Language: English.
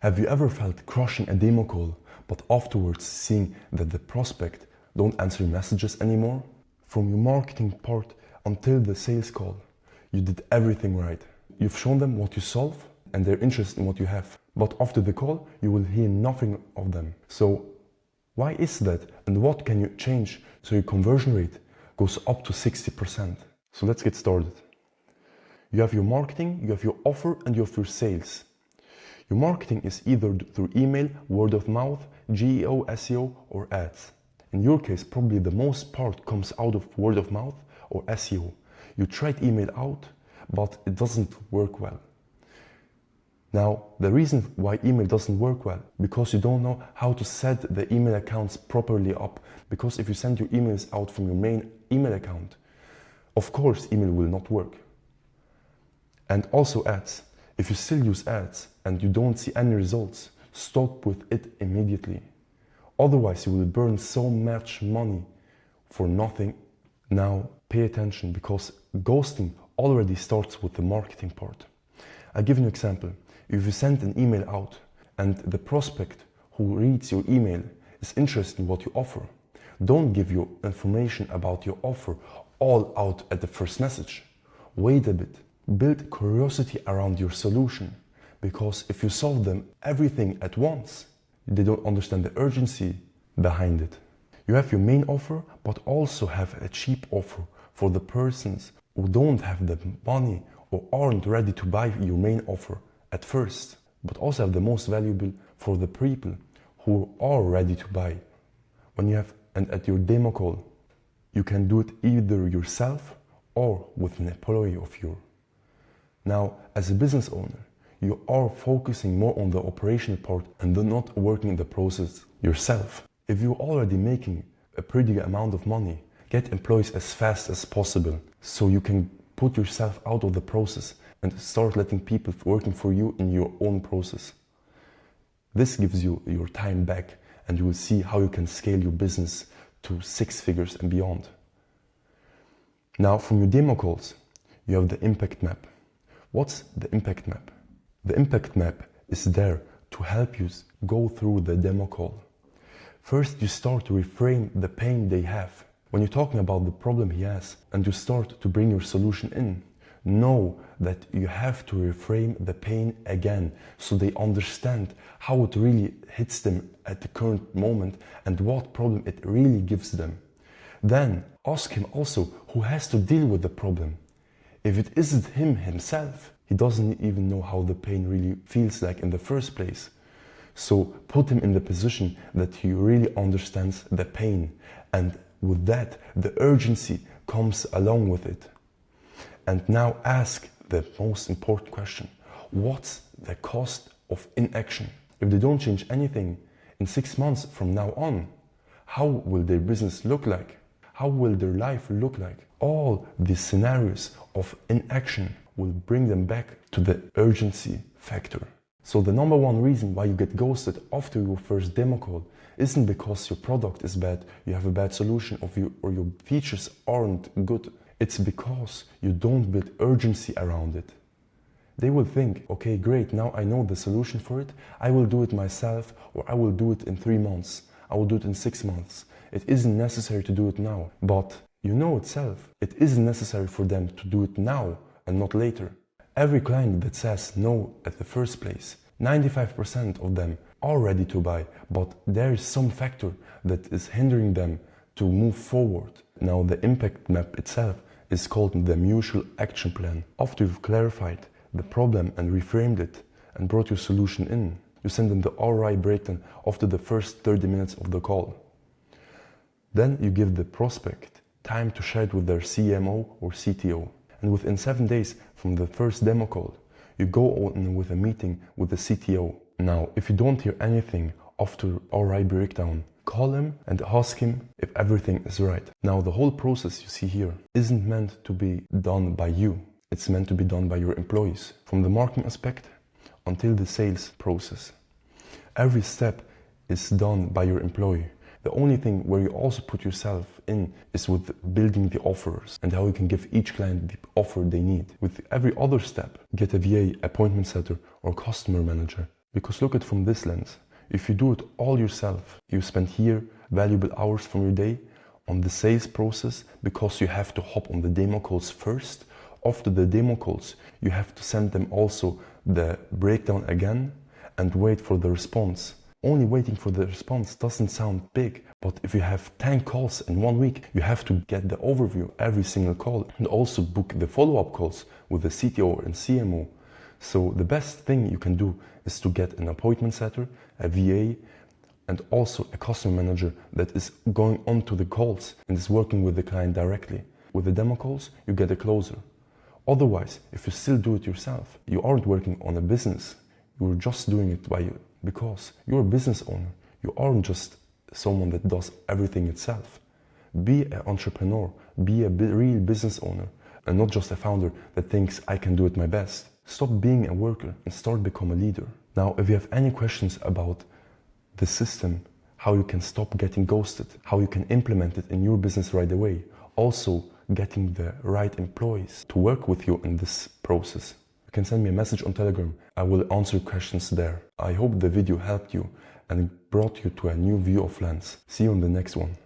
Have you ever felt crushing a demo call, but afterwards seeing that the prospect don't answer your messages anymore? From your marketing part until the sales call, you did everything right. You've shown them what you solve and they're interested in what you have. But after the call, you will hear nothing of them. So why is that? And what can you change so your conversion rate goes up to 60%? So let's get started. You have your marketing, you have your offer, and you have your sales. Your marketing is either through email, word of mouth, GEO, SEO, or ads. In your case, probably the most part comes out of word of mouth or SEO. You tried email out, but it doesn't work well. Now, the reason why email doesn't work well, because you don't know how to set the email accounts properly up. Because if you send your emails out from your main email account, of course, email will not work. And also ads. If you still use ads and you don't see any results, stop with it immediately. Otherwise, you will burn so much money for nothing. Now, pay attention, because ghosting already starts with the marketing part. I'll give you an example. If you send an email out and the prospect who reads your email is interested in what you offer, don't give your information about your offer all out at the first message. Wait a bit. Build curiosity around your solution, because if you solve them everything at once, they don't understand the urgency behind it. You have your main offer, but also have a cheap offer for the persons who don't have the money or aren't ready to buy your main offer at first, but also have the most valuable for the people who are ready to buy. When you have, and at your demo call, you can do it either yourself or with an employee of yours. Now, as a business owner, you are focusing more on the operational part and not working in the process yourself. If you're already making a pretty amount of money, get employees as fast as possible so you can put yourself out of the process and start letting people working for you in your own process. This gives you your time back, and you will see how you can scale your business to 6 figures and beyond. Now, from your demo calls, you have the impact map. What's the impact map? The impact map is there to help you go through the demo call. First, you start to reframe the pain they have. When you're talking about the problem he has and you start to bring your solution in, know that you have to reframe the pain again so they understand how it really hits them at the current moment and what problem it really gives them. Then ask him also who has to deal with the problem. If it isn't him himself, he doesn't even know how the pain really feels like in the first place. So put him in the position that he really understands the pain, and with that, the urgency comes along with it. And now ask the most important question. What's the cost of inaction? If they don't change anything in 6 months from now on, how will their business look like? How will their life look like? All these scenarios of inaction will bring them back to the urgency factor. So the number one reason why you get ghosted after your first demo call isn't because your product is bad, you have a bad solution, or your features aren't good. It's because you don't build urgency around it. They will think, okay, great, now I know the solution for it, I will do it myself, or I will do it in 3 months, I will do it in 6 months. It isn't necessary to do it now. But you know itself, it isn't necessary for them to do it now and not later. Every client that says no at the first place, 95% of them are ready to buy, but there is some factor that is hindering them to move forward. Now, the impact map itself is called the mutual action plan. After you've clarified the problem and reframed it and brought your solution in, you send them the ROI breakdown after the first 30 minutes of the call. Then you give the prospect time to share it with their CMO or CTO. And within 7 days from the first demo call, you go on with a meeting with the CTO. Now, if you don't hear anything after ROI breakdown, call him and ask him if everything is right. Now, the whole process you see here isn't meant to be done by you. It's meant to be done by your employees. From the marketing aspect until the sales process. Every step is done by your employee. The only thing where you also put yourself in is with building the offers and how you can give each client the offer they need. With every other step, get a VA, appointment setter, or customer manager. Because look at it from this lens. If you do it all yourself, you spend here valuable hours from your day on the sales process because you have to hop on the demo calls first. After the demo calls, you have to send them also the breakdown again and wait for the response. Only waiting for the response doesn't sound big, but if you have 10 calls in 1 week, you have to get the overview every single call and also book the follow-up calls with the CTO and CMO. So the best thing you can do is to get an appointment setter, a VA, and also a customer manager that is going on to the calls and is working with the client directly. With the demo calls, you get a closer. Otherwise, if you still do it yourself, you aren't working on a business. You're just doing it because you're a business owner. You aren't just someone that does everything itself. Be an entrepreneur, be a real business owner, and not just a founder that thinks I can do it my best. Stop being a worker and start become a leader. Now, if you have any questions about the system, how you can stop getting ghosted, how you can implement it in your business right away, also getting the right employees to work with you in this process, you can send me a message on Telegram. I will answer questions there. I hope the video helped you and brought you to a new view of Lens. See you in the next one.